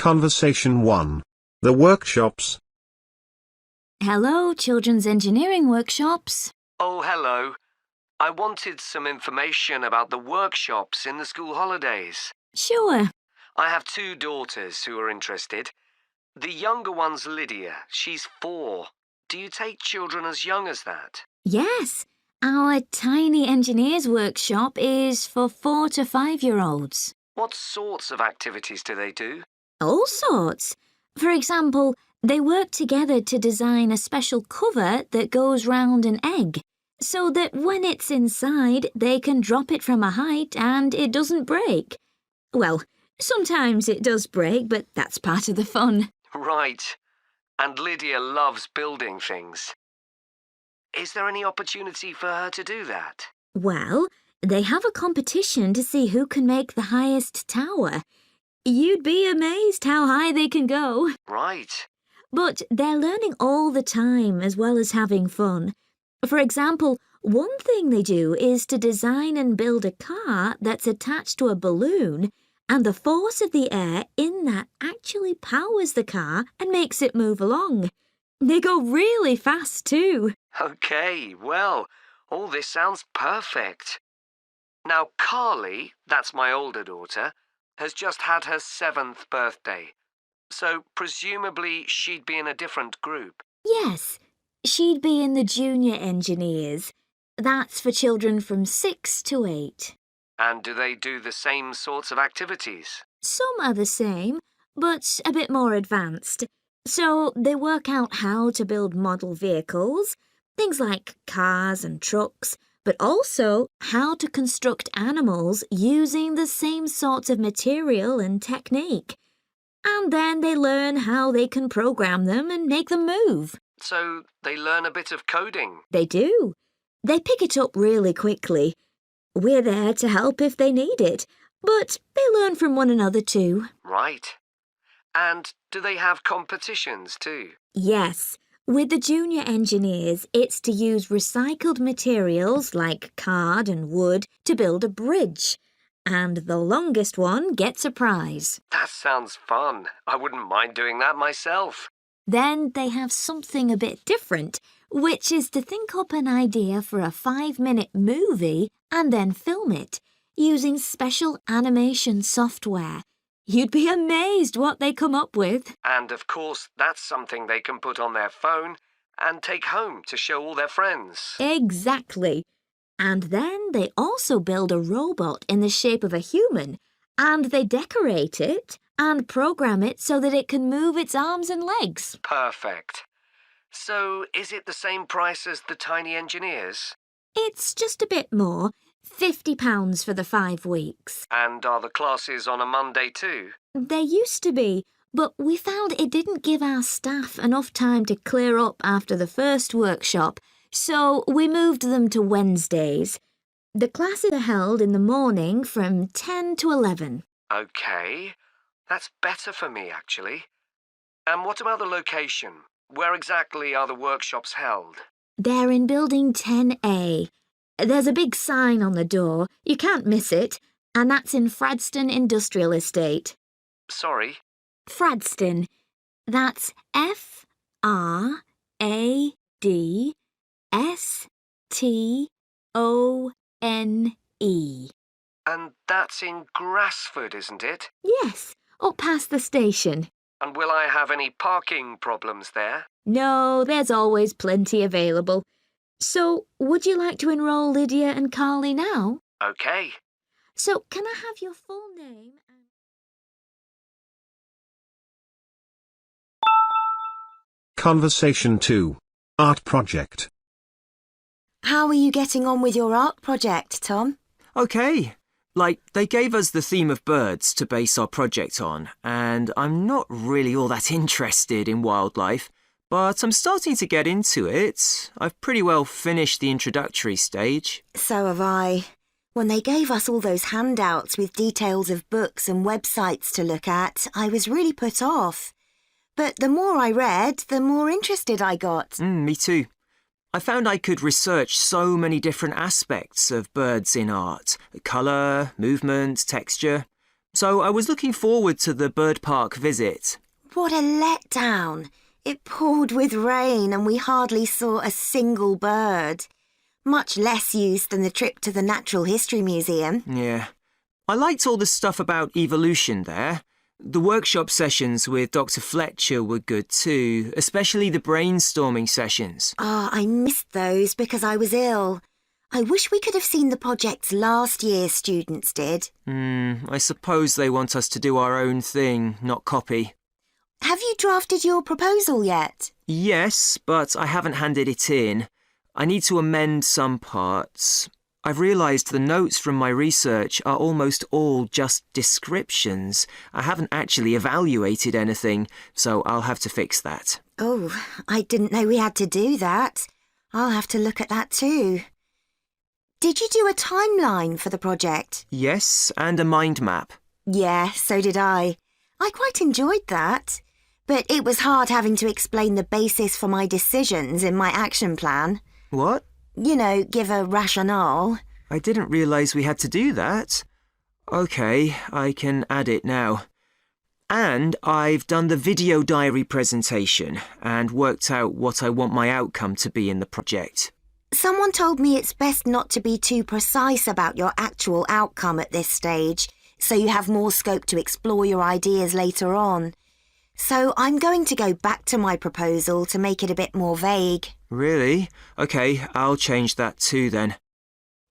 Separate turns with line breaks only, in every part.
Conversation 1. The workshops.
Hello, Children's Engineering Workshops.
Oh, hello. I wanted some information about the workshops in the school holidays.
Sure.
I have two daughters who are interested. The younger one's Lydia. She's 4. Do you take children as young as that?
Yes, our tiny engineers workshop is for 4 to 5-year-olds.
What sorts of activities do they do?
All sorts. For example, they work together to design a special cover that goes round an egg, so that when it's inside, they can drop it from a height and it doesn't break. Well, sometimes it does break, but that's part of the fun.
Right. And Lydia loves building things. Is there any opportunity for her to do that?
Well, they have a competition to see who can make the highest tower. You'd be amazed how high they can go.
Right.
But they're learning all the time as well as having fun. For example, one thing they do is to design and build a car that's attached to a balloon, and the force of the air in that actually powers the car and makes it move along. They go really fast too.
Okay, well, all this sounds perfect. Now, Carly, that's my older daughter, has just had her 7th birthday. So presumably she'd be in a different group.
Yes, she'd be in the junior engineers. That's for children from 6 to 8.
And do they do the same sorts of activities?
Some are the same, but a bit more advanced. So they work out how to build model vehicles, things like cars and trucks, but also how to construct animals using the same sorts of material and technique. And then they learn how they can program them and make them move.
So they learn a bit of coding.
They do. They pick it up really quickly. We're there to help if they need it, but they learn from one another too.
Right. And do they have competitions too?
Yes. With the junior engineers, it's to use recycled materials like card and wood to build a bridge. And the longest one gets a prize.
That sounds fun. I wouldn't mind doing that myself.
Then they have something a bit different, which is to think up an idea for a 5-minute movie and then film it, using special animation software. You'd be amazed what they come up with.
And of course, that's something they can put on their phone and take home to show all their friends.
Exactly. And then they also build a robot in the shape of a human, and they decorate it and program it so that it can move its arms and legs.
Perfect. So is it the same price as the tiny engineers?
It's just a bit more. £50 for the 5 weeks.
And are the classes on a Monday too?
They used to be, but we found it didn't give our staff enough time to clear up after the first workshop, so we moved them to Wednesdays. The classes are held in the morning from 10 to 11.
Okay, that's better for me actually. And what about the location? Where exactly are the workshops held?
They're in Building 10A. There's a big sign on the door. You can't miss it. And that's in Fradston Industrial Estate.
Sorry?
Fradston. That's F-R-A-D-S-T-O-N-E.
And that's in Grassford, isn't it?
Yes, up past the station.
And will I have any parking problems there?
No, there's always plenty available. So, would you like to enroll Lydia and Carly now?
Okay.
So, can I have your full name?
Conversation 2. Art project.
How are you getting on with your art project, Tom?
Okay. They gave us the theme of birds to base our project on, and I'm not really all that interested in wildlife, but I'm starting to get into it. I've pretty well finished the introductory stage.
So have I. When they gave us all those handouts with details of books and websites to look at, I was really put off. But the more I read, the more interested I got.
Me too. I found I could research so many different aspects of birds in art. Colour, movement, texture. So I was looking forward to the bird park visit.
What a letdown. It poured with rain and we hardly saw a single bird. Much less use than the trip to the Natural History Museum.
Yeah. I liked all the stuff about evolution there. The workshop sessions with Dr. Fletcher were good too, especially the brainstorming sessions.
I missed those because I was ill. I wish we could have seen the projects last year's students did.
I suppose they want us to do our own thing, not copy.
Have you drafted your proposal yet?
Yes, but I haven't handed it in. I need to amend some parts. I've realised the notes from my research are almost all just descriptions. I haven't actually evaluated anything, so I'll have to fix that.
Oh, I didn't know we had to do that. I'll have to look at that too. Did you do a timeline for the project?
Yes, and a mind map.
Yeah, so did I. I quite enjoyed that. But it was hard having to explain the basis for my decisions in my action plan.
What?
You know, give a rationale.
I didn't realise we had to do that. OK, I can add it now. And I've done the video diary presentation and worked out what I want my outcome to be in the project.
Someone told me it's best not to be too precise about your actual outcome at this stage, so you have more scope to explore your ideas later on. So I'm going to go back to my proposal to make it a bit more vague.
Really? OK, I'll change that too then.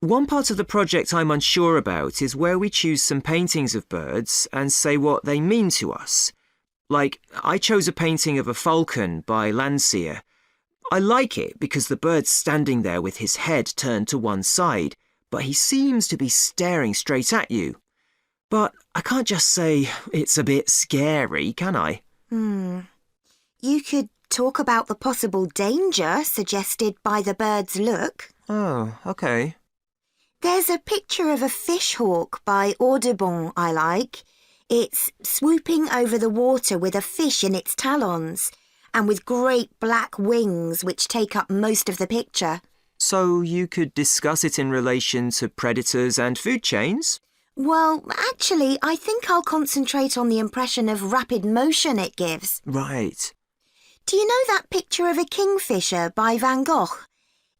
One part of the project I'm unsure about is where we choose some paintings of birds and say what they mean to us. Like, I chose a painting of a falcon by Landseer. I like it because the bird's standing there with his head turned to one side, but he seems to be staring straight at you. But I can't just say it's a bit scary, can I?
You could talk about the possible danger suggested by the bird's look.
Oh, OK.
There's a picture of a fish hawk by Audubon I like. It's swooping over the water with a fish in its talons and with great black wings which take up most of the picture.
So you could discuss it in relation to predators and food chains?
Well, actually, I think I'll concentrate on the impression of rapid motion it gives.
Right.
Do you know that picture of a kingfisher by Van Gogh?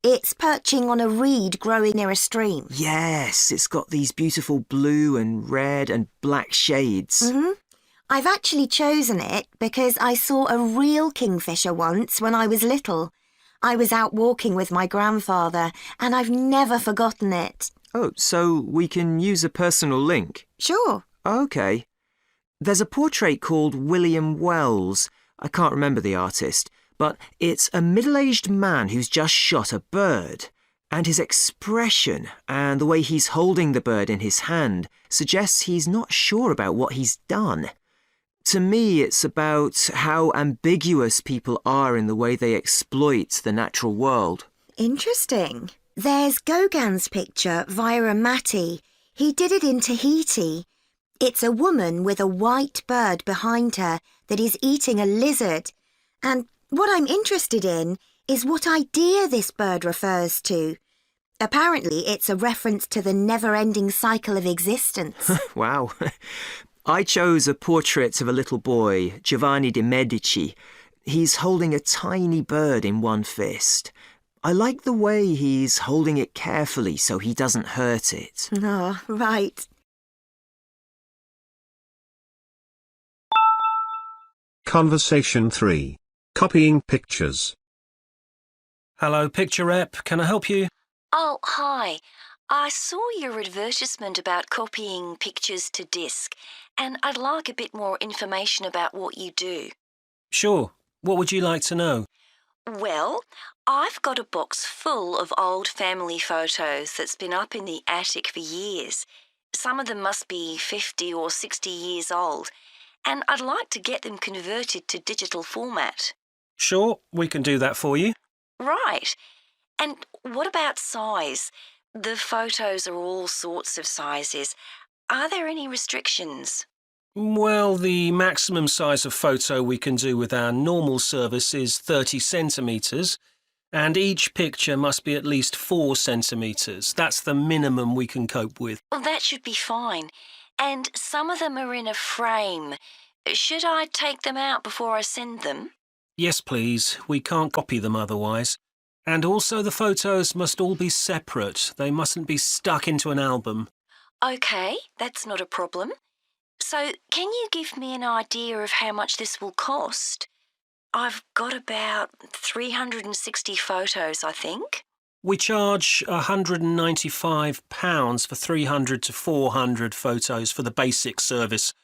It's perching on a reed growing near a stream.
Yes, it's got these beautiful blue and red and black shades.
I've actually chosen it because I saw a real kingfisher once when I was little. I was out walking with my grandfather and I've never forgotten it.
Oh, so we can use a personal link?
Sure.
OK. There's a portrait called William Wells. I can't remember the artist, but it's a middle-aged man who's just shot a bird. And his expression and the way he's holding the bird in his hand suggests he's not sure about what he's done. To me, it's about how ambiguous people are in the way they exploit the natural world.
Interesting. There's Gauguin's picture via a Matty. He did it in Tahiti. It's a woman with a white bird behind her that is eating a lizard. And what I'm interested in is what idea this bird refers to. Apparently, it's a reference to the never-ending cycle of existence.
Wow. I chose a portrait of a little boy, Giovanni de' Medici. He's holding a tiny bird in one fist. I like the way he's holding it carefully so he doesn't hurt it.
Oh, right.
Conversation 3. Copying pictures.
Hello, Picture Rep. Can I help you?
Oh, hi. I saw your advertisement about copying pictures to disk, and I'd like a bit more information about what you do.
Sure. What would you like to know?
Well, I've got a box full of old family photos that's been up in the attic for years. Some of them must be 50 or 60 years old, and I'd like to get them converted to digital format.
Sure, we can do that for you.
Right. And what about size? The photos are all sorts of sizes. Are there any restrictions?
Well, the maximum size of photo we can do with our normal service is 30 centimetres, and each picture must be at least 4 centimetres. That's the minimum we can cope with.
Well, that should be fine. And some of them are in a frame. Should I take them out before I send them?
Yes, please. We can't copy them otherwise. And also the photos must all be separate. They mustn't be stuck into an album.
OK, that's not a problem. So can you give me an idea of how much this will cost? I've got about 360 photos, I think.
We charge £195 for 300 to 400 photos for the basic service.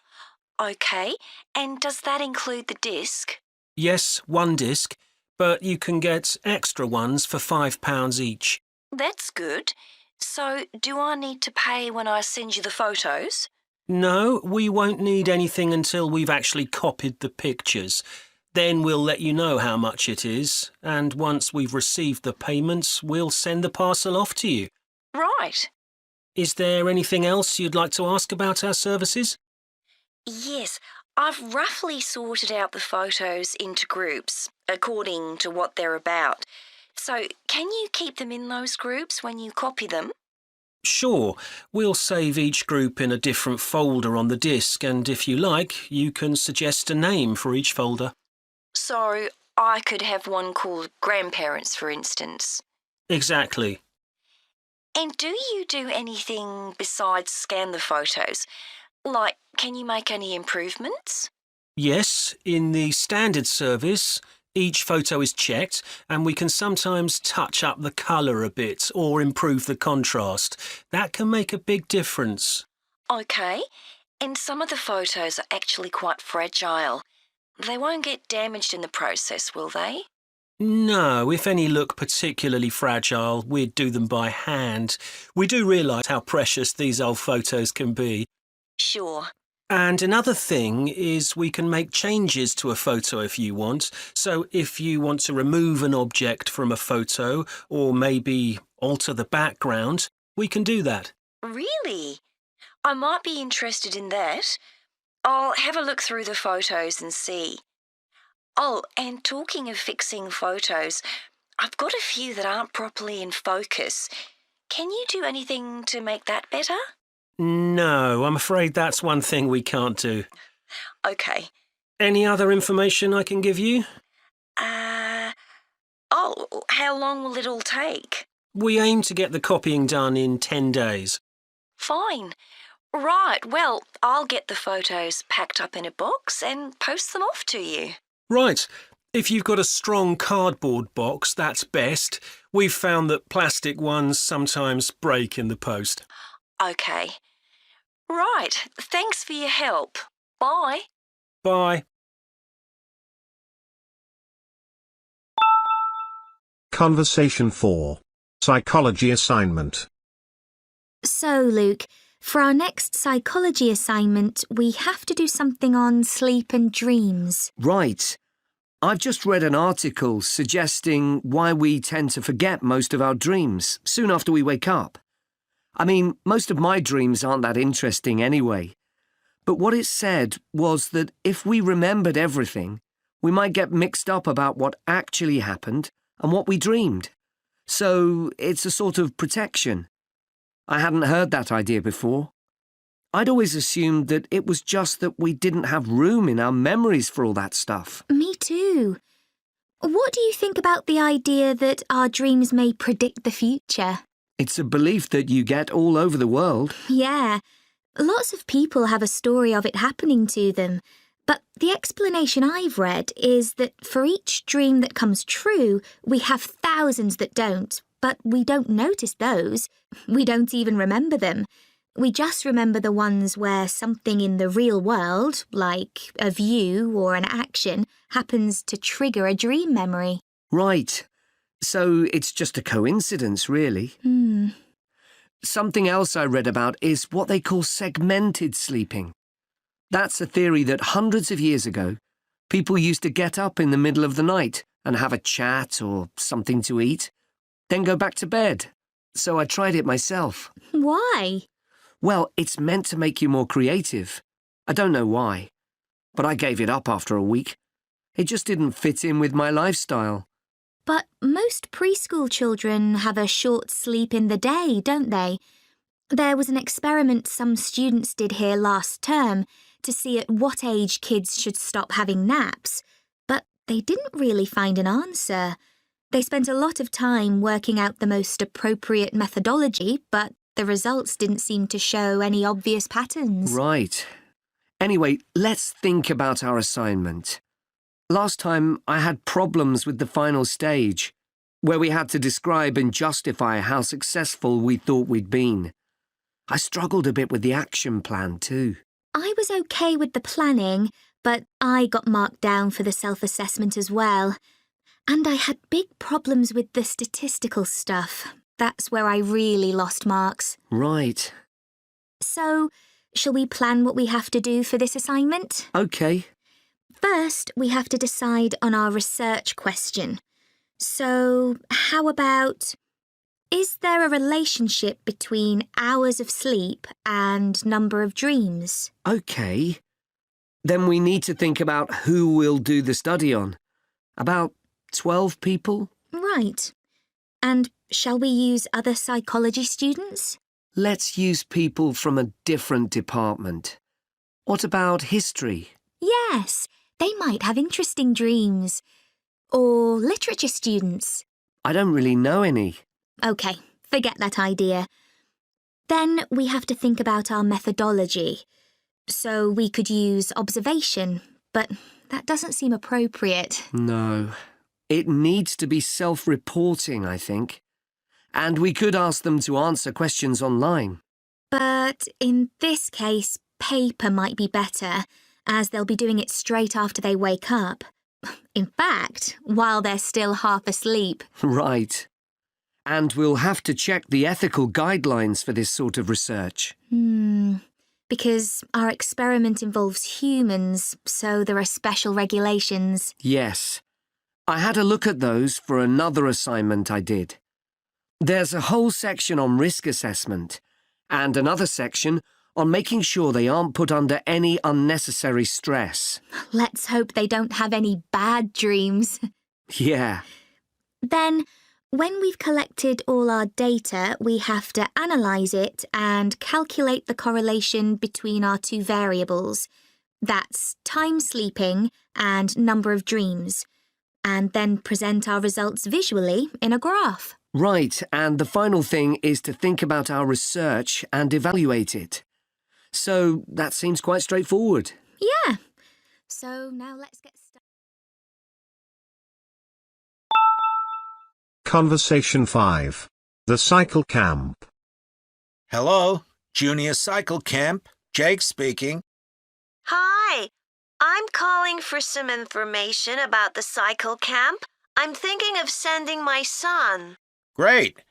OK, and does that include the disc?
Yes, one disc, but you can get extra ones for £5 each.
That's good. So do I need to pay when I send you the photos?
No, we won't need anything until we've actually copied the pictures. Then we'll let you know how much it is, and once we've received the payments, we'll send the parcel off to you.
Right.
Is there anything else you'd like to ask about our services?
Yes, I've roughly sorted out the photos into groups, according to what they're about. So can you keep them in those groups when you copy them?
Sure, we'll save each group in a different folder on the disk, and if you like, you can suggest a name for each folder.
So I could have one called Grandparents, for instance.
Exactly.
And do you do anything besides scan the photos? Like, can you make any improvements?
Yes, in the standard service, each photo is checked, and we can sometimes touch up the colour a bit or improve the contrast. That can make a big difference.
OK, and some of the photos are actually quite fragile. They won't get damaged in the process, will they?
No, if any look particularly fragile, we'd do them by hand. We do realise how precious these old photos can be.
Sure.
And another thing is we can make changes to a photo if you want. So if you want to remove an object from a photo or maybe alter the background, we can do that.
Really? I might be interested in that. I'll have a look through the photos and see. Oh, and talking of fixing photos, I've got a few that aren't properly in focus. Can you do anything to make that better?
No, I'm afraid that's one thing we can't do.
OK.
Any other information I can give you?
How long will it all take?
We aim to get the copying done in 10 days.
Fine. Right, well, I'll get the photos packed up in a box and post them off to you.
Right. If you've got a strong cardboard box, that's best. We've found that plastic ones sometimes break in the post.
OK. Right, thanks for your help. Bye.
Bye.
Conversation 4. Psychology assignment.
So, Luke, for our next psychology assignment, we have to do something on sleep and dreams.
Right. I've just read an article suggesting why we tend to forget most of our dreams soon after we wake up. I mean, most of my dreams aren't that interesting anyway. But what it said was that if we remembered everything, we might get mixed up about what actually happened and what we dreamed. So it's a sort of protection. I hadn't heard that idea before. I'd always assumed that it was just that we didn't have room in our memories for all that stuff.
Me too. What do you think about the idea that our dreams may predict the future?
It's a belief that you get all over the world.
Yeah, lots of people have a story of it happening to them. But the explanation I've read is that for each dream that comes true, we have thousands that don't, but we don't notice those. We don't even remember them. We just remember the ones where something in the real world, like a view or an action, happens to trigger a dream memory.
Right. So it's just a coincidence, really. Something else I read about is what they call segmented sleeping. That's a theory that hundreds of years ago, people used to get up in the middle of the night and have a chat or something to eat, then go back to bed. So I tried it myself.
Why?
Well, it's meant to make you more creative. I don't know why, but I gave it up after a week. It just didn't fit in with my lifestyle.
But most preschool children have a short sleep in the day, don't they? There was an experiment some students did here last term to see at what age kids should stop having naps, but they didn't really find an answer. They spent a lot of time working out the most appropriate methodology, but the results didn't seem to show any obvious patterns.
Right. Anyway, let's think about our assignment. Last time I had problems with the final stage, where we had to describe and justify how successful we thought we'd been. I struggled a bit with the action plan too.
I was okay with the planning, but I got marked down for the self-assessment as well. And I had big problems with the statistical stuff. That's where I really lost marks.
Right.
So, shall we plan what we have to do for this assignment?
Okay.
First, we have to decide on our research question. So, how about, is there a relationship between hours of sleep and number of dreams?
Okay. Then we need to think about who we'll do the study on. About 12 people?
Right. And shall we use other psychology students?
Let's use people from a different department. What about history?
Yes, they might have interesting dreams. Or literature students.
I don't really know any.
OK, forget that idea. Then we have to think about our methodology. So we could use observation, but that doesn't seem appropriate.
No. It needs to be self-reporting, I think. And we could ask them to answer questions online.
But in this case, paper might be better, as they'll be doing it straight after they wake up. In fact, while they're still half asleep.
Right. And we'll have to check the ethical guidelines for this sort of research.
Because our experiment involves humans, so there are special regulations.
Yes. I had a look at those for another assignment I did. There's a whole section on risk assessment, and another section on making sure they aren't put under any unnecessary stress.
Let's hope they don't have any bad dreams.
Yeah.
Then, when we've collected all our data, we have to analyse it and calculate the correlation between our two variables. That's time sleeping and number of dreams. And then present our results visually in a graph.
Right, and the final thing is to think about our research and evaluate it. So that seems quite straightforward.
Yeah. So now let's get started.
Conversation 5. The Cycle Camp.
Hello, Junior Cycle Camp. Jake speaking.
Hi, I'm calling for some information about the cycle camp. I'm thinking of sending my son.
Great.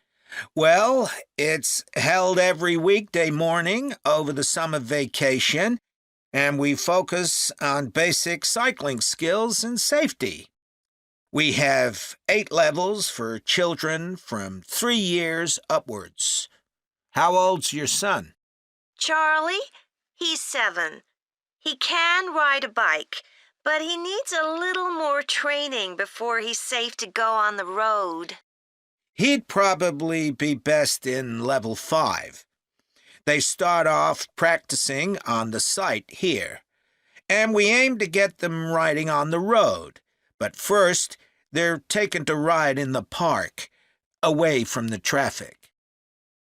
Well, it's held every weekday morning over the summer vacation, and we focus on basic cycling skills and safety. We have 8 levels for children from 3 years upwards. How old's your son?
Charlie, he's 7. He can ride a bike, but he needs a little more training before he's safe to go on the road.
He'd probably be best in level 5. They start off practicing on the site here, and we aim to get them riding on the road. But first, they're taken to ride in the park, away from the traffic.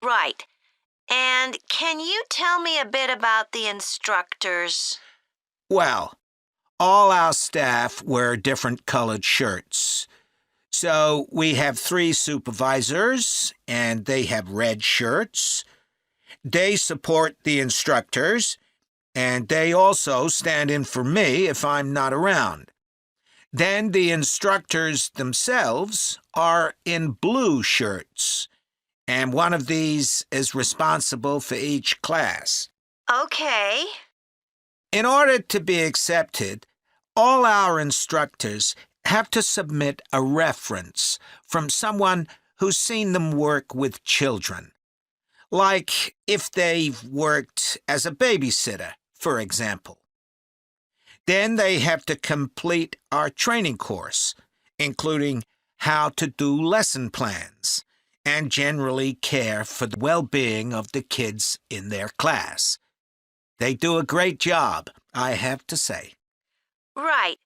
Right. And can you tell me a bit about the instructors?
Well, all our staff wear different colored shirts. So we have 3 supervisors, and they have red shirts. They support the instructors, and they also stand in for me if I'm not around. Then the instructors themselves are in blue shirts, and one of these is responsible for each class.
Okay.
In order to be accepted, all our instructors have to submit a reference from someone who's seen them work with children. Like if they've worked as a babysitter, for example. Then they have to complete our training course, including how to do lesson plans and generally care for the well-being of the kids in their class. They do a great job, I have to say.
Right.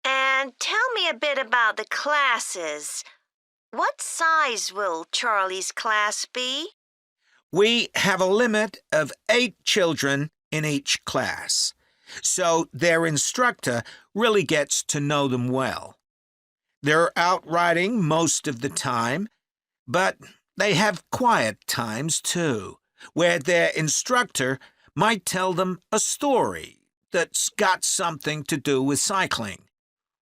And tell me a bit about the classes. What size will Charlie's class be?
We have a limit of 8 children in each class, so their instructor really gets to know them well. They're out riding most of the time, but they have quiet times too, where their instructor might tell them a story that's got something to do with cycling,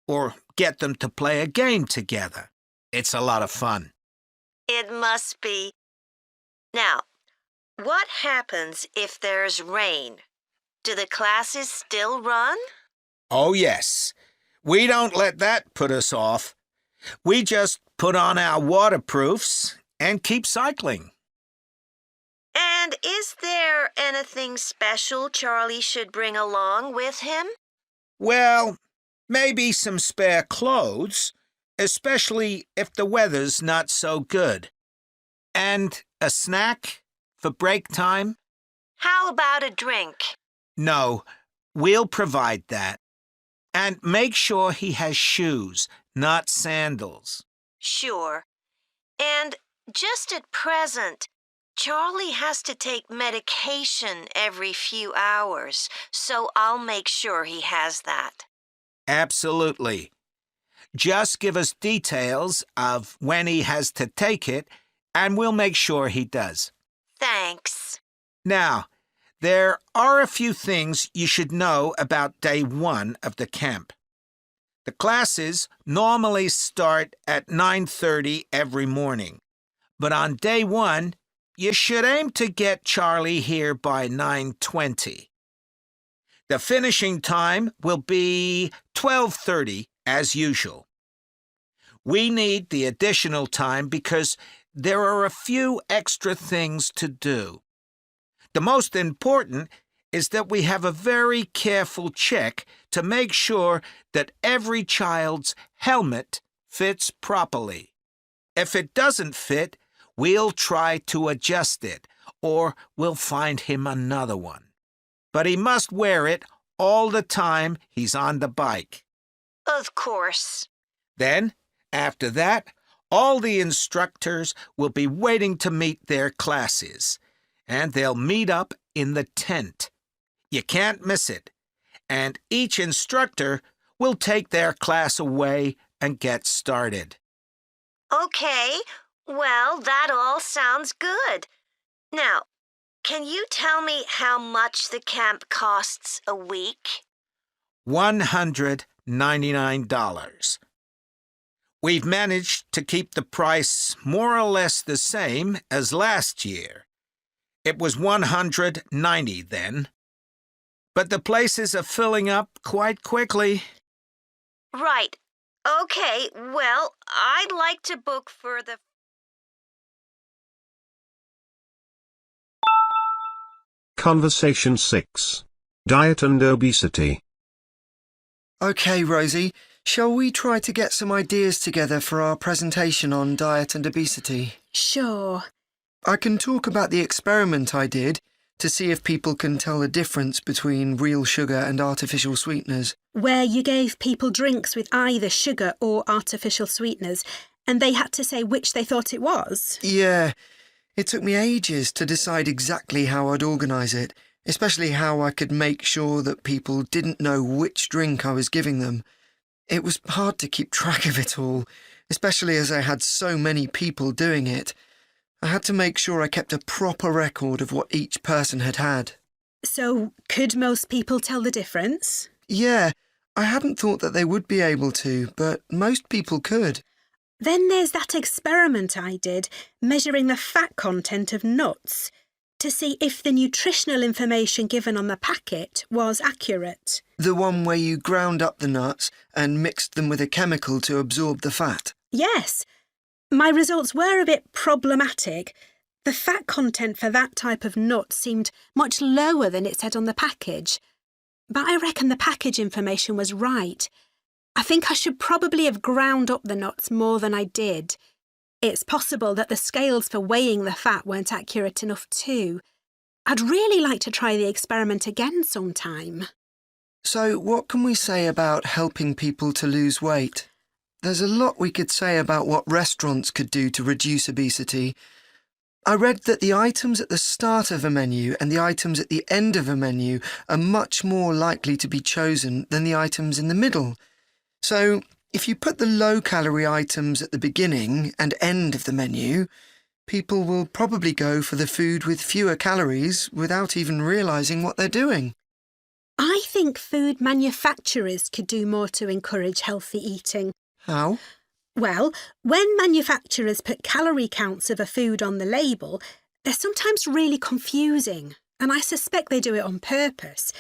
or get them to play a game together. It's a lot of fun.
It must be. Now, what happens if there's rain? Do the classes still run?
Oh, yes. We don't let that put us off. We just put on our waterproofs and keep cycling.
And is there anything special Charlie should bring along with him?
Well, maybe some spare clothes, especially if the weather's not so good. And a snack for break time?
How about a drink?
No, we'll provide that. And make sure he has shoes, not sandals.
Sure. And just at present, Charlie has to take medication every few hours, so I'll make sure he has that.
Absolutely. Just give us details of when he has to take it, and we'll make sure he does.
Thanks.
Now, there are a few things you should know about day 1 of the camp. The classes normally start at 9:30 every morning, but on day 1, you should aim to get Charlie here by 9:20. The finishing time will be 12:30 as usual. We need the additional time because there are a few extra things to do. The most important is that we have a very careful check to make sure that every child's helmet fits properly. If it doesn't fit, we'll try to adjust it, or we'll find him another one. But he must wear it all the time he's on the bike.
Of course.
Then, after that, all the instructors will be waiting to meet their classes, and they'll meet up in the tent. You can't miss it, and each instructor will take their class away and get started.
Okay, well, that all sounds good. Now, can you tell me how much the camp costs a week?
$199. We've managed to keep the price more or less the same as last year. It was $190 then. But the places are filling up quite quickly.
Right. Okay, well, I'd like to book for the...
Conversation 6. Diet and obesity.
OK, Rosie, shall we try to get some ideas together for our presentation on diet and obesity?
Sure.
I can talk about the experiment I did to see if people can tell the difference between real sugar and artificial sweeteners.
Where you gave people drinks with either sugar or artificial sweeteners, and they had to say which they thought it was?
Yeah, it took me ages to decide exactly how I'd organise it, especially how I could make sure that people didn't know which drink I was giving them. It was hard to keep track of it all, especially as I had so many people doing it. I had to make sure I kept a proper record of what each person had had.
So, could most people tell the difference?
Yeah, I hadn't thought that they would be able to, but most people could.
Then there's that experiment I did, measuring the fat content of nuts, to see if the nutritional information given on the packet was accurate.
The one where you ground up the nuts and mixed them with a chemical to absorb the fat?
Yes. My results were a bit problematic. The fat content for that type of nut seemed much lower than it said on the package. But I reckon the package information was right. I think I should probably have ground up the nuts more than I did. It's possible that the scales for weighing the fat weren't accurate enough too. I'd really like to try the experiment again sometime.
So what can we say about helping people to lose weight? There's a lot we could say about what restaurants could do to reduce obesity. I read that the items at the start of a menu and the items at the end of a menu are much more likely to be chosen than the items in the middle. So, if you put the low-calorie items at the beginning and end of the menu, people will probably go for the food with fewer calories without even realising what they're doing.
I think food manufacturers could do more to encourage healthy eating.
How?
Well, when manufacturers put calorie counts of a food on the label, they're sometimes really confusing, and I suspect they do it on purpose,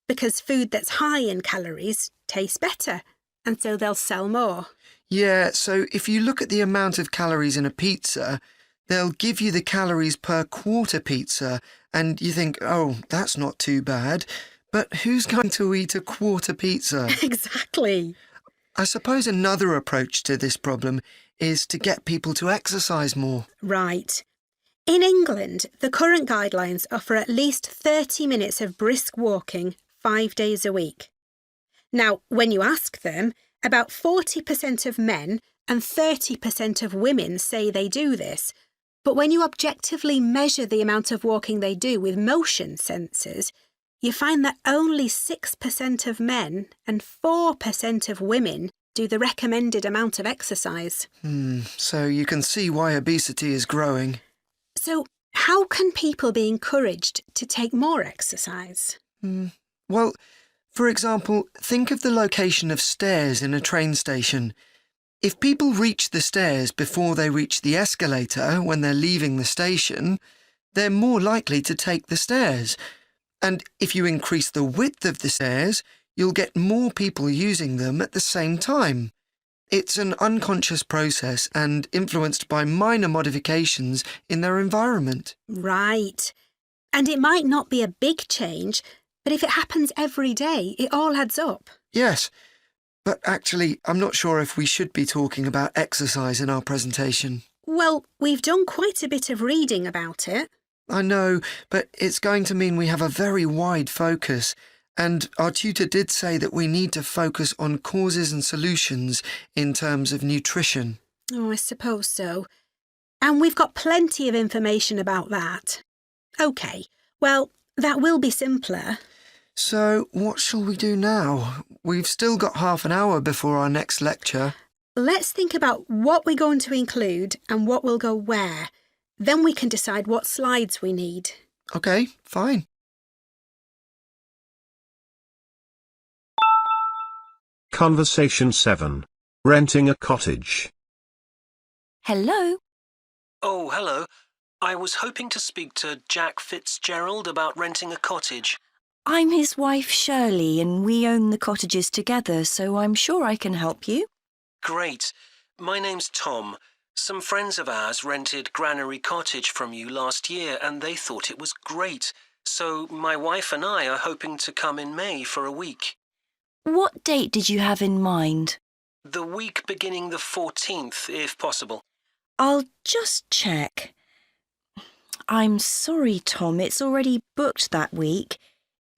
because food that's high in calories tastes better, and so they'll sell more.
Yeah, so if you look at the amount of calories in a pizza, they'll give you the calories per quarter pizza, and you think, oh, that's not too bad. But who's going to eat a quarter pizza?
Exactly.
I suppose another approach to this problem is to get people to exercise more.
Right. In England, the current guidelines offer at least 30 minutes of brisk walking 5 days a week. Now, when you ask them, about 40% of men and 30% of women say they do this. But when you objectively measure the amount of walking they do with motion sensors, you find that only 6% of men and 4% of women do the recommended amount of exercise.
So you can see why obesity is growing.
So how can people be encouraged to take more exercise?
Well, for example, think of the location of stairs in a train station. If people reach the stairs before they reach the escalator when they're leaving the station, they're more likely to take the stairs. And if you increase the width of the stairs, you'll get more people using them at the same time. It's an unconscious process and influenced by minor modifications in their environment.
Right. And it might not be a big change, but if it happens every day, it all adds up.
Yes, but actually, I'm not sure if we should be talking about exercise in our presentation.
Well, we've done quite a bit of reading about it.
I know, but it's going to mean we have a very wide focus, and our tutor did say that we need to focus on causes and solutions in terms of nutrition.
Oh, I suppose so. And we've got plenty of information about that. OK, well, that will be simpler.
So, what shall we do now? We've still got half an hour before our next lecture.
Let's think about what we're going to include and what will go where. Then we can decide what slides we need.
OK, fine.
Conversation 7. Renting a cottage.
Hello?
Oh, hello. I was hoping to speak to Jack Fitzgerald about renting a cottage.
I'm his wife Shirley and we own the cottages together, so I'm sure I can help you.
Great. My name's Tom. Some friends of ours rented Granary Cottage from you last year and they thought it was great. So my wife and I are hoping to come in May for a week.
What date did you have in mind?
The week beginning the 14th, if possible.
I'll just check. I'm sorry, Tom, it's already booked that week.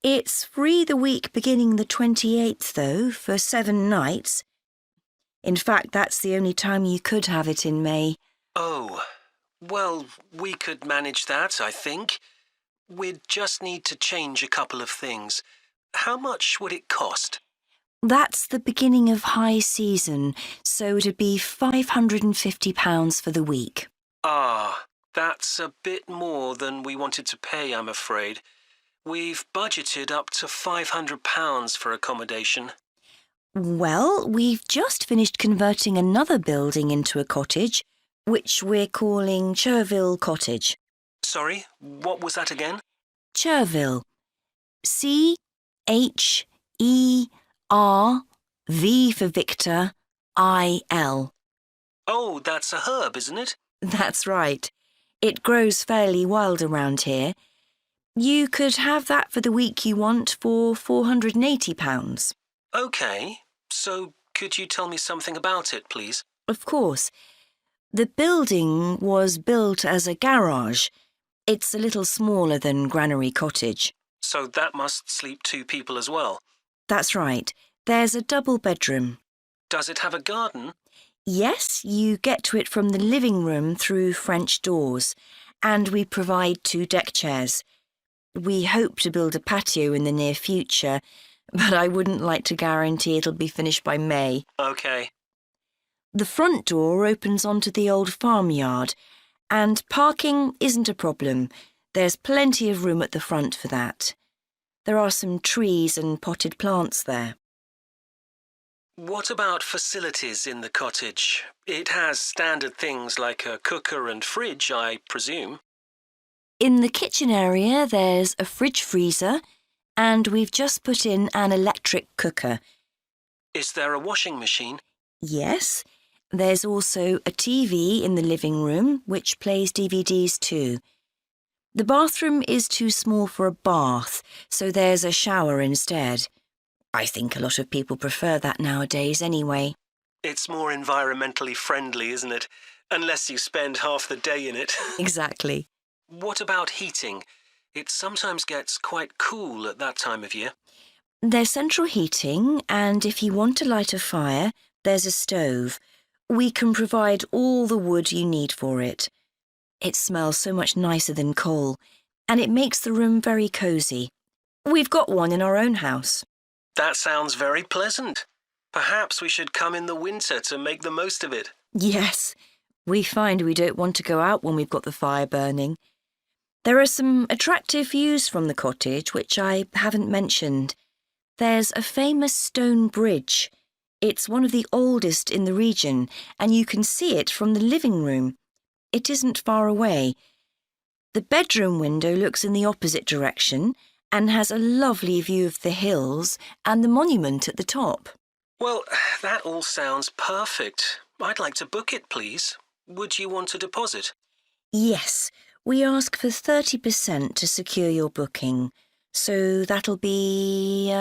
It's free the week beginning the 28th, though, for 7 nights. In fact, that's the only time you could have it in May.
Oh, well, we could manage that, I think. We'd just need to change a couple of things. How much would it cost?
That's the beginning of high season, so it'd be £550 for the week.
Ah, that's a bit more than we wanted to pay, I'm afraid. We've budgeted up to £500 for accommodation.
Well, we've just finished converting another building into a cottage, which we're calling Cherville Cottage.
Sorry, what was that again?
Cherville. C-H-E-R-V for Victor, I-L.
Oh, that's a herb, isn't it?
That's right. It grows fairly wild around here. You could have that for the week you want for £480.
OK, so could you tell me something about it, please?
Of course. The building was built as a garage. It's a little smaller than Granary Cottage.
So that must sleep 2 people as well.
That's right. There's a double bedroom.
Does it have a garden?
Yes, you get to it from the living room through French doors, and we provide 2 deck chairs. We hope to build a patio in the near future, but I wouldn't like to guarantee it'll be finished by May.
OK.
The front door opens onto the old farmyard, and parking isn't a problem. There's plenty of room at the front for that. There are some trees and potted plants there.
What about facilities in the cottage? It has standard things like a cooker and fridge, I presume.
In the kitchen area, there's a fridge freezer, and we've just put in an electric cooker.
Is there a washing machine?
Yes. There's also a TV in the living room, which plays DVDs too. The bathroom is too small for a bath, so there's a shower instead. I think a lot of people prefer that nowadays anyway.
It's more environmentally friendly, isn't it? Unless you spend half the day in it.
Exactly.
What about heating? It sometimes gets quite cool at that time of year.
There's central heating, and if you want to light a fire, there's a stove. We can provide all the wood you need for it. It smells so much nicer than coal, and it makes the room very cosy. We've got one in our own house.
That sounds very pleasant. Perhaps we should come in the winter to make the most of it.
Yes, we find we don't want to go out when we've got the fire burning. There are some attractive views from the cottage which I haven't mentioned. There's a famous stone bridge. It's one of the oldest in the region, and you can see it from the living room. It isn't far away. The bedroom window looks in the opposite direction and has a lovely view of the hills and the monument at the top.
Well, that all sounds perfect. I'd like to book it, please. Would you want a deposit?
Yes, we ask for 30% to secure your booking, so that'll be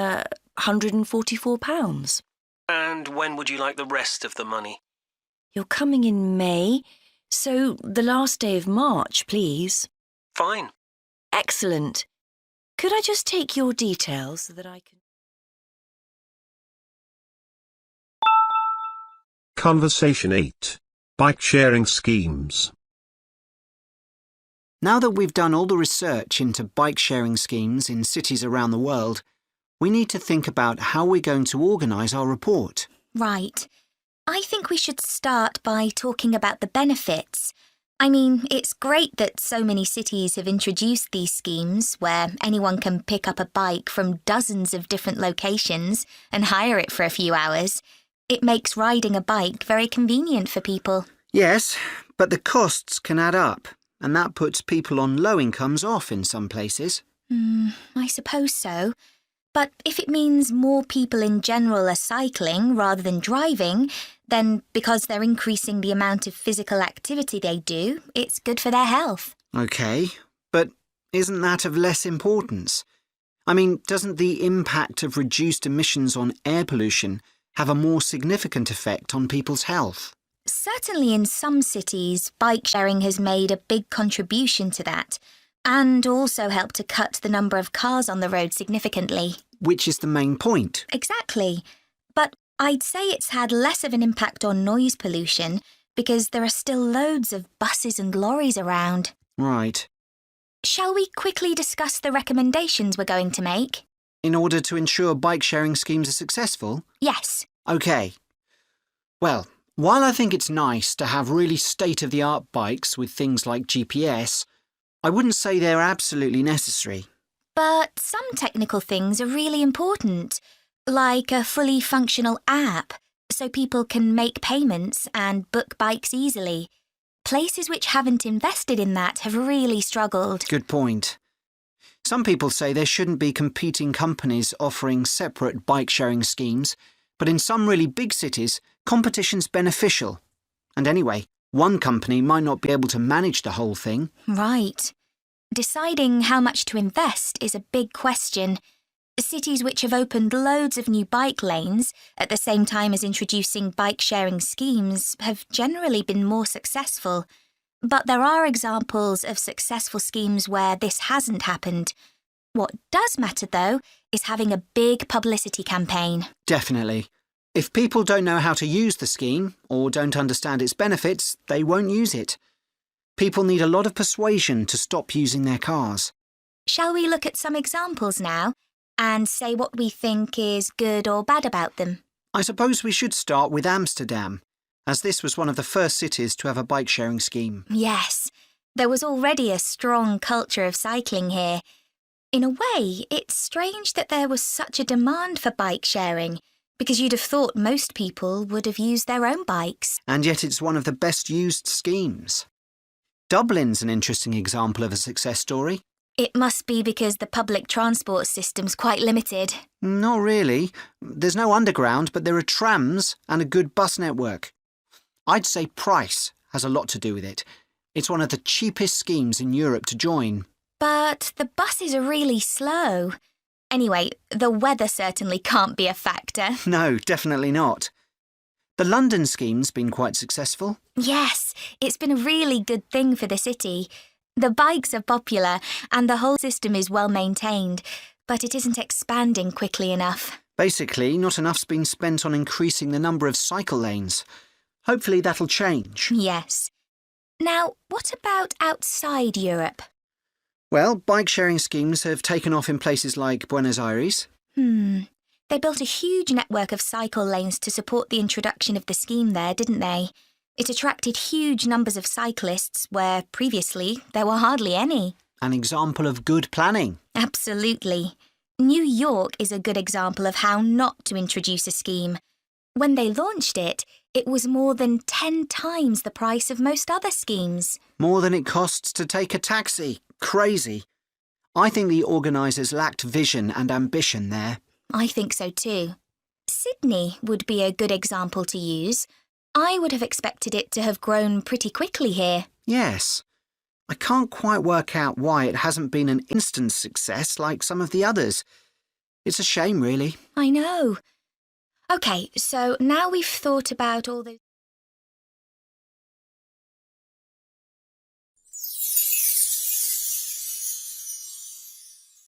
£144.
And when would you like the rest of the money?
You're coming in May, so the last day of March, please.
Fine.
Excellent. Could I just take your details so that I can...
Conversation 8. Bike sharing schemes.
Now that we've done all the research into bike sharing schemes in cities around the world, we need to think about how we're going to organise our report.
Right. I think we should start by talking about the benefits. I mean, it's great that so many cities have introduced these schemes where anyone can pick up a bike from dozens of different locations and hire it for a few hours. It makes riding a bike very convenient for people.
Yes, but the costs can add up, and that puts people on low incomes off in some places.
I suppose so. But if it means more people in general are cycling rather than driving, then because they're increasing the amount of physical activity they do, it's good for their health.
OK, but isn't that of less importance? I mean, doesn't the impact of reduced emissions on air pollution have a more significant effect on people's health?
Certainly in some cities, bike sharing has made a big contribution to that, and also helped to cut the number of cars on the road significantly.
Which is the main point.
Exactly. But I'd say it's had less of an impact on noise pollution because there are still loads of buses and lorries around.
Right.
Shall we quickly discuss the recommendations we're going to make?
In order to ensure bike sharing schemes are successful?
Yes.
OK. Well, while I think it's nice to have really state-of-the-art bikes with things like GPS, I wouldn't say they're absolutely necessary.
But some technical things are really important, like a fully functional app, so people can make payments and book bikes easily. Places which haven't invested in that have really struggled.
Good point. Some people say there shouldn't be competing companies offering separate bike-sharing schemes, but in some really big cities, competition's beneficial. And anyway, one company might not be able to manage the whole thing.
Right. Deciding how much to invest is a big question. Cities which have opened loads of new bike lanes at the same time as introducing bike-sharing schemes have generally been more successful. But there are examples of successful schemes where this hasn't happened. What does matter, though, is having a big publicity campaign.
Definitely. If people don't know how to use the scheme or don't understand its benefits, they won't use it. People need a lot of persuasion to stop using their cars.
Shall we look at some examples now and say what we think is good or bad about them?
I suppose we should start with Amsterdam, as this was one of the first cities to have a bike-sharing scheme.
Yes, there was already a strong culture of cycling here. In a way, it's strange that there was such a demand for bike sharing, because you'd have thought most people would have used their own bikes.
And yet it's one of the best used schemes. Dublin's an interesting example of a success story.
It must be because the public transport system's quite limited.
Not really. There's no underground, but there are trams and a good bus network. I'd say price has a lot to do with it. It's one of the cheapest schemes in Europe to join.
But the buses are really slow. Anyway, the weather certainly can't be a factor.
No, definitely not. The London scheme's been quite successful.
Yes, it's been a really good thing for the city. The bikes are popular and the whole system is well maintained, but it isn't expanding quickly enough.
Basically, not enough's been spent on increasing the number of cycle lanes. Hopefully that'll change.
Yes. Now, what about outside Europe?
Well, bike-sharing schemes have taken off in places like Buenos Aires.
They built a huge network of cycle lanes to support the introduction of the scheme there, didn't they? It attracted huge numbers of cyclists where previously there were hardly any.
An example of good planning.
Absolutely. New York is a good example of how not to introduce a scheme. When they launched it, it was more than 10 times the price of most other schemes.
More than it costs to take a taxi. Crazy. I think the organisers lacked vision and ambition there.
I think so too. Sydney would be a good example to use. I would have expected it to have grown pretty quickly here.
Yes. I can't quite work out why it hasn't been an instant success like some of the others. It's a shame, really.
I know. OK, so now we've thought about all those...